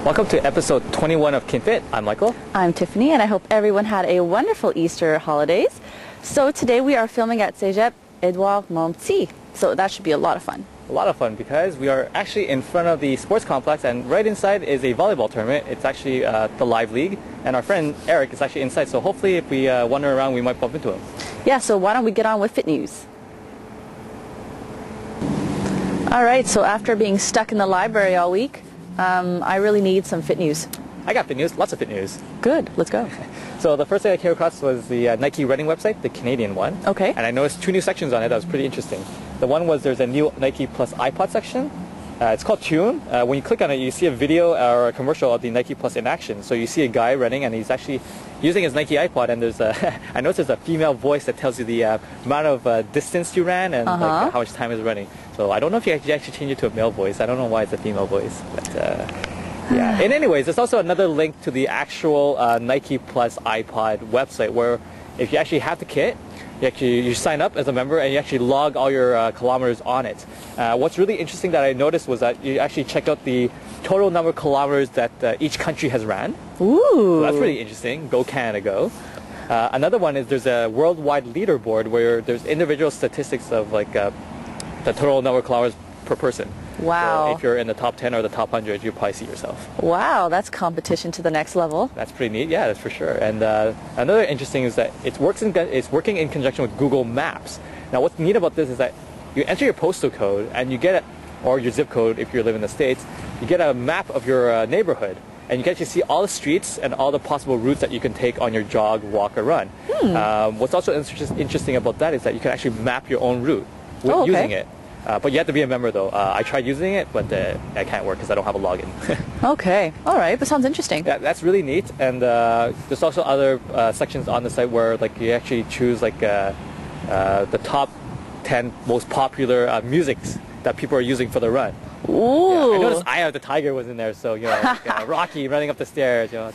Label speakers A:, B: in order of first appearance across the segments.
A: Welcome to episode 21 of KinFit. I'm Michael.
B: I'm Tiffany, and I hope everyone had a wonderful Easter holidays. So today we are filming at Cégep Édouard Montpetit. So that should be a lot of fun.
A: A lot of fun because we are actually in front of the sports complex, and right inside is a volleyball tournament. It's actually the Live League, and our friend Eric is actually inside. So hopefully if we wander around, we might bump into him.
B: Yeah, so why don't we get on with Fit News? All right, so after being stuck in the library all week, I really need some Fit News.
A: I got Fit News, lots of Fit News.
B: Good, let's go.
A: So the first thing I came across was the Nike running website, the Canadian one.
B: Okay.
A: And I noticed two new sections on it that was pretty interesting. The one was there's a new Nike Plus iPod section. It's called Tune. When you click on it, you see a video or a commercial of the Nike Plus in action. So you see a guy running, and he's actually using his Nike iPod, and there's I noticed there's a female voice that tells you the amount of distance you ran and like, how much time is running. So I don't know if you actually change it to a male voice. I don't know why it's a female voice, but yeah. And anyways, there's also another link to the actual Nike Plus iPod website where if you actually have the kit, you sign up as a member and you actually log all your kilometers on it. What's really interesting that I noticed was that you actually check out the total number of kilometers that each country has ran.
B: Ooh.
A: So that's really interesting. Go Canada, go. Another one is there's a worldwide leaderboard where there's individual statistics of like the total number of kilometers per person.
B: Wow.
A: So if you're in the top 10 or the top 100, you probably see yourself.
B: Wow, that's competition to the next level.
A: That's pretty neat. Yeah, that's for sure. And another interesting is that it's working in conjunction with Google Maps. Now, what's neat about this is that you enter your postal code and you get or your zip code if you live in the States, you get a map of your neighborhood. And you can actually see all the streets and all the possible routes that you can take on your jog, walk, or run. What's also interesting about that is that you can actually map your own route using it. But you have to be a member, though. I tried using it, but I can't work because I don't have a login.
B: Okay. All right. That sounds interesting.
A: Yeah, that's really neat. And there's also other sections on the site where like you actually choose like the top 10 most popular musics that people are using for the run.
B: Ooh.
A: Yeah, I noticed Eye of the Tiger was in there, so you know, like, Rocky running up the stairs. You know.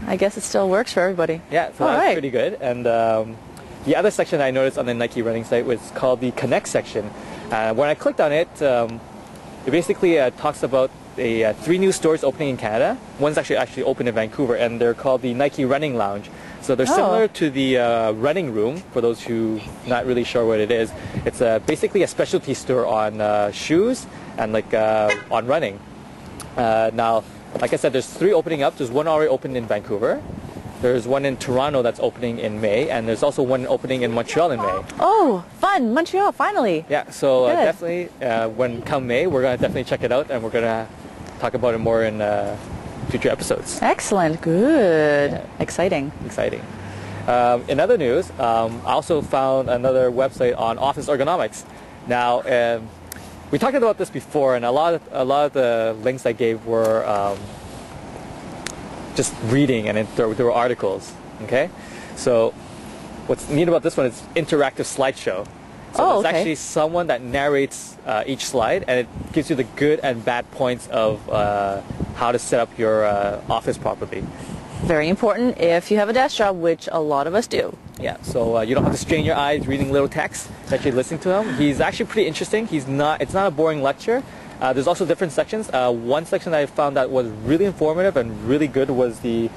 B: I guess it still works for everybody.
A: Yeah, so that's pretty good. And the other section I noticed on the Nike running site was called the Connect section. When I clicked on it, it basically talks about 3 new stores opening in Canada. One's actually open in Vancouver, and they're called the Nike Running Lounge. So they're similar to the running room, for those who not really sure what it is. It's basically a specialty store on shoes and like on running. Now, like I said, there's 3 opening up. There's one already opened in Vancouver. There's one in Toronto that's opening in May, and there's also one opening in Montreal in May.
B: Oh, fun! Montreal, finally.
A: Yeah, so definitely, when come May, we're going to definitely check it out, and we're going to talk about it more in future episodes.
B: Excellent, good,
A: Yeah.
B: Exciting.
A: Exciting. In other news, I also found another website on office ergonomics. Now, we talked about this before, and a lot of the links I gave were just reading, and there were articles. Okay, so what's neat about this one is interactive slideshow. So there's actually someone that narrates each slide, and it gives you the good and bad points of how to set up your office properly.
B: Very important if you have a desk job, which a lot of us do.
A: Yeah, so you don't have to strain your eyes reading little text, actually listening to him. He's actually pretty interesting. It's not a boring lecture. There's also different sections. One section that I found that was really informative and really good was the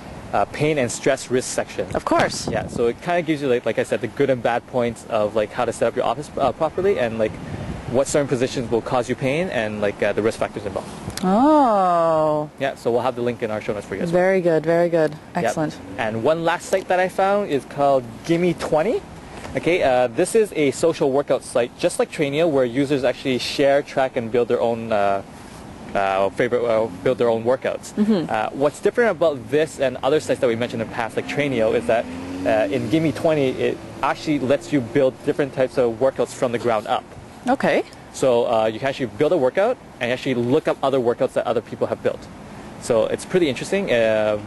A: pain and stress risk section.
B: Of course.
A: Yeah, so it kind of gives you, like I said, the good and bad points of like how to set up your office properly, and like what certain positions will cause you pain, and like the risk factors involved.
B: Oh.
A: Yeah, so we'll have the link in our show notes for you as well.
B: Very good, very good. Excellent.
A: Yep. And one last site that I found is called Gimme 20. Okay, this is a social workout site, just like Trainio, where users actually share, track, and build their own build their own workouts. What's different about this and other sites that we mentioned in the past, like Trainio, is that in Gimme 20, it actually lets you build different types of workouts from the ground up.
B: Okay.
A: So you can actually build a workout and actually look up other workouts that other people have built. So it's pretty interesting,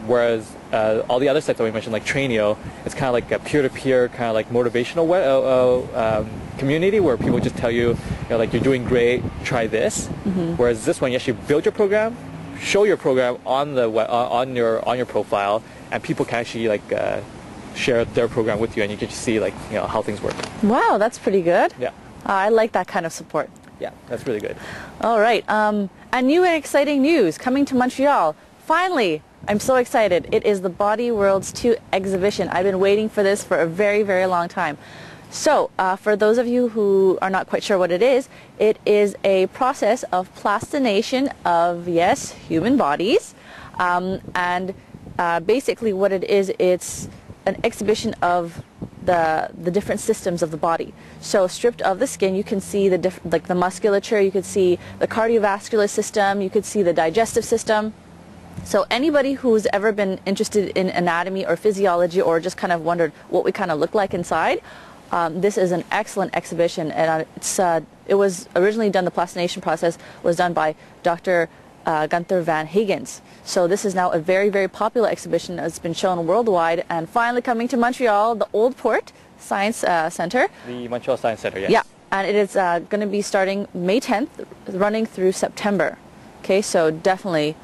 A: whereas all the other sites that we mentioned, like Trainio, it's kind of like a peer-to-peer, kind of like motivational community where people just tell you, like, you're doing great, try this. Whereas this one, you actually build your program, show your program on the on your profile, and people can actually like share their program with you, and you can see like how things work.
B: Wow, that's pretty good.
A: Yeah.
B: I like that kind of support.
A: Yeah, that's really good.
B: All right. And new and exciting news coming to Montreal. finally, I'm so excited. It is the Body Worlds 2 exhibition. I've been waiting for this for a very, very long time. So, for those of you who are not quite sure what it is a process of plastination of, yes, human bodies. Basically what it is, it's an exhibition of the different systems of the body. So stripped of the skin, you can see the musculature, you could see the cardiovascular system, you could see the digestive system. So anybody who's ever been interested in anatomy or physiology or just kind of wondered what we kind of look like inside, this is an excellent exhibition, and it was originally done, the plastination process was done by Dr. Gunther Van Hagens. So this is now a very, very popular exhibition that's been shown worldwide, and finally coming to Montreal, the Old Port Science Center.
A: The Montreal Science Center, yes.
B: Yeah, and it is going to be starting May 10th, running through September. Okay, so definitely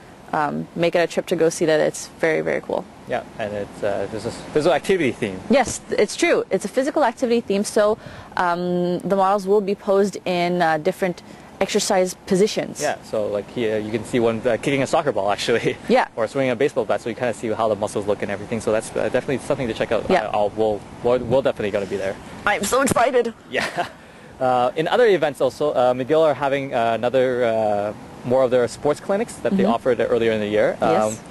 B: make it a trip to go see that. It's very, very cool.
A: Yeah, and it's there's a physical activity theme.
B: Yes, it's true. It's a physical activity theme, so the models will be posed in different exercise positions.
A: Yeah, so like here you can see one kicking a soccer ball actually.
B: Yeah.
A: Or swinging a baseball bat, so you kind of see how the muscles look and everything. So that's definitely something to check out.
B: Yeah.
A: We're definitely going to be there.
B: I'm so excited.
A: Yeah. In other events also, McGill are having another more of their sports clinics that they offered earlier in the year.
B: Yes.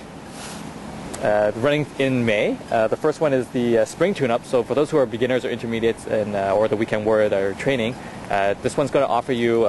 A: Running in May. The first one is the spring tune-up. So for those who are beginners or intermediates and or the weekend warrior that are training, this one's going to offer you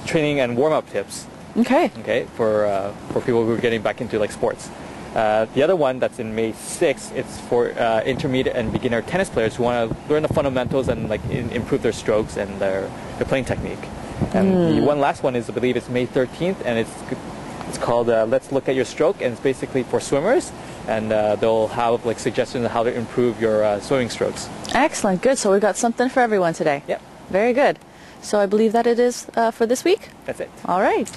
A: training and warm-up tips.
B: Okay.
A: Okay, for people who are getting back into like sports. The other one that's in May 6th, it's for intermediate and beginner tennis players who want to learn the fundamentals and like improve their strokes and their playing technique. And the one last one is, I believe it's May 13th, and it's called Let's Look at Your Stroke, and it's basically for swimmers, and they'll have like suggestions on how to improve your swimming strokes.
B: Excellent, good. So we've got something for everyone today.
A: Yep.
B: Very good. So I believe that it is for this week?
A: That's it.
B: All right.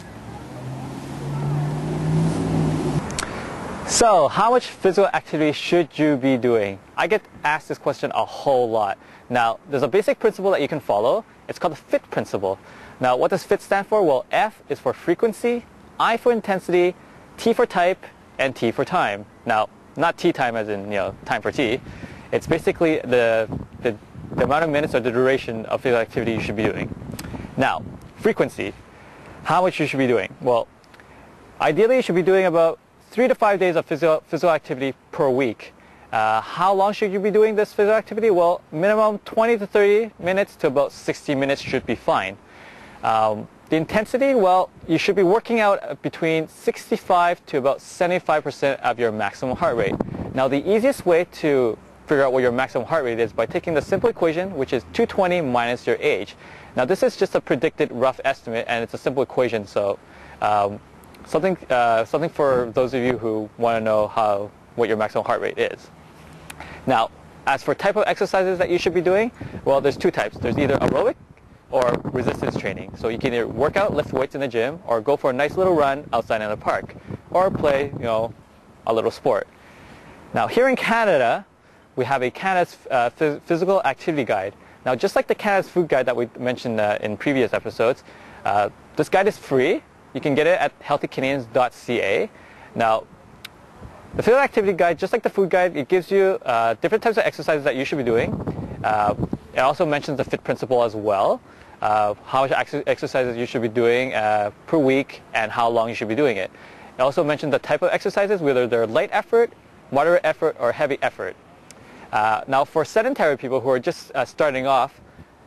A: So, how much physical activity should you be doing? I get asked this question a whole lot. Now, there's a basic principle that you can follow. It's called the FIT principle. Now, what does FIT stand for? Well, F is for frequency, I for intensity, T for type, and T for time. Now, not tea time as in, time for tea. It's basically the amount of minutes or the duration of physical activity you should be doing. Now, frequency, how much you should be doing? Well, ideally you should be doing about 3 to 5 days of physical activity per week. How long should you be doing this physical activity? Well, minimum 20 to 30 minutes to about 60 minutes should be fine. The intensity, well, you should be working out between 65 to about 75% of your maximum heart rate. Now, the easiest way to figure out what your maximum heart rate is by taking the simple equation, which is 220 minus your age. Now, this is just a predicted rough estimate, and it's a simple equation, so something for those of you who want to know what your maximum heart rate is. Now, as for type of exercises that you should be doing, well, there's two types. There's either aerobic or resistance training. So you can either work out, lift weights in the gym, or go for a nice little run outside in the park, or play, a little sport. Now, here in Canada, we have a Canada's physical activity guide. Now, just like the Canada's food guide that we mentioned in previous episodes, this guide is free. You can get it at healthycanadians.ca. Now, the physical activity guide, just like the food guide, it gives you different types of exercises that you should be doing. It also mentions the FIT principle as well, how much exercises you should be doing per week and how long you should be doing it. It also mentions the type of exercises, whether they're light effort, moderate effort, or heavy effort. Now, for sedentary people who are just starting off,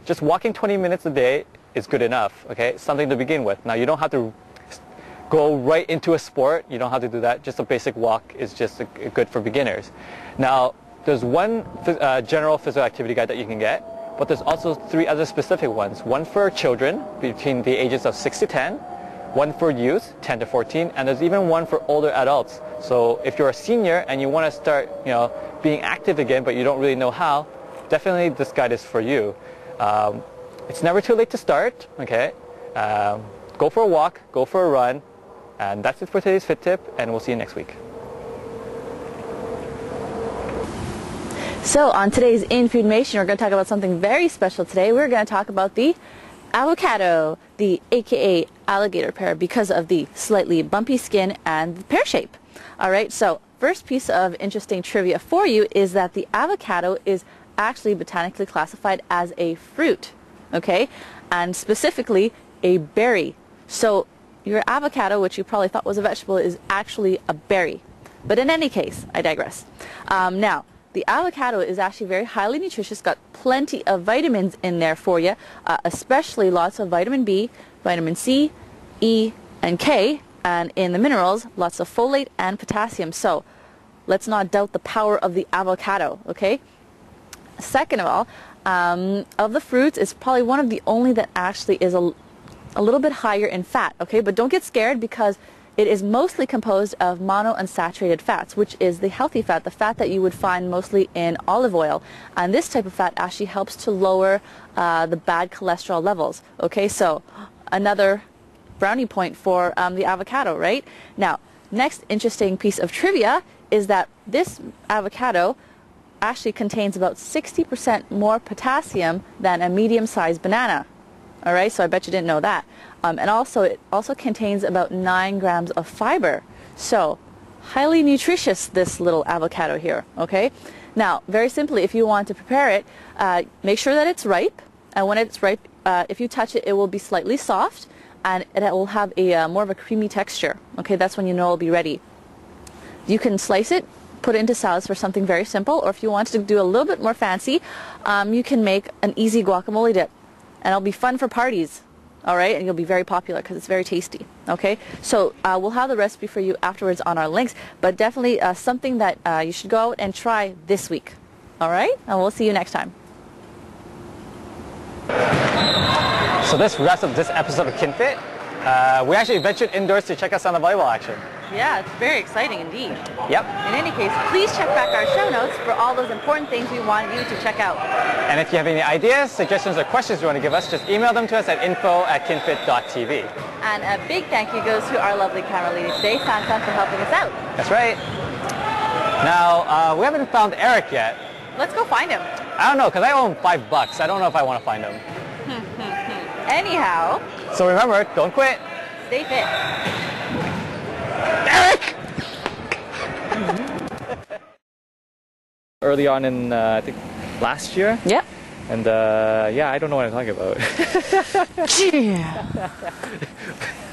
A: just walking 20 minutes a day is good enough, okay? Something to begin with. Now, you don't have to go right into a sport. You don't have to do that. Just a basic walk is just good for beginners. Now, there's one general physical activity guide that you can get, but there's also 3 other specific ones. One for children between the ages of 6 to 10, one for youth, 10 to 14, and there's even one for older adults. So if you're a senior and you want to start, being active again, but you don't really know how, definitely this guide is for you. It's never too late to start, okay? Go for a walk, go for a run, and that's it for today's Fit Tip, and we'll see you next week.
B: So on today's In Food Nation, we're going to talk about something very special today. We're going to talk about the avocado, the aka alligator pear, because of the slightly bumpy skin and the pear shape. All right, so first piece of interesting trivia for you is that the avocado is actually botanically classified as a fruit, okay, and specifically a berry. So your avocado, which you probably thought was a vegetable, is actually a berry. But in any case, I digress. Now, the avocado is actually very highly nutritious, got plenty of vitamins in there for you, especially lots of vitamin B, vitamin C, E, and K, and in the minerals, lots of folate and potassium. So let's not doubt the power of the avocado, okay? Second of all, of the fruits, it's probably one of the only that actually is a little bit higher in fat, okay? But don't get scared, because it is mostly composed of monounsaturated fats, which is the healthy fat, the fat that you would find mostly in olive oil. And this type of fat actually helps to lower the bad cholesterol levels, okay? So another brownie point for the avocado, right? Now, next interesting piece of trivia is that this avocado actually contains about 60% more potassium than a medium-sized banana. All right, so I bet you didn't know that. And also, it also contains about 9 grams of fiber. So, highly nutritious, this little avocado here, okay? Now, very simply, if you want to prepare it, make sure that it's ripe. And when it's ripe, if you touch it, it will be slightly soft, and it will have a more of a creamy texture. Okay, that's when you know it'll be ready. You can slice it, put it into salads for something very simple, or if you want to do a little bit more fancy, you can make an easy guacamole dip. And it'll be fun for parties, all right? And you'll be very popular because it's very tasty, okay? So we'll have the recipe for you afterwards on our links, but definitely something that you should go out and try this week, all right? And we'll see you next time.
A: So this wraps up this episode of KinFit. We actually ventured indoors to check out some of the volleyball action.
B: Yeah, it's very exciting indeed.
A: Yep.
B: In any case, please check back our show notes for all those important things we want you to check out.
A: And if you have any ideas, suggestions, or questions you want to give us, just email them to us at info@kinfit.tv.
B: And a big thank you goes to our lovely camera lady today, Sansan, for helping us out.
A: That's right. Now, we haven't found Eric yet.
B: Let's go find him.
A: I don't know, because I owe him $5. I don't know if I want to find him.
B: Anyhow.
A: So remember, don't quit.
B: Stay fit.
A: Eric! Early on in, I think, last year.
B: Yep.
A: And, yeah, I don't know what I'm talking about.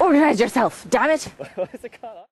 B: Organize yourself, damn it.
A: What is it called?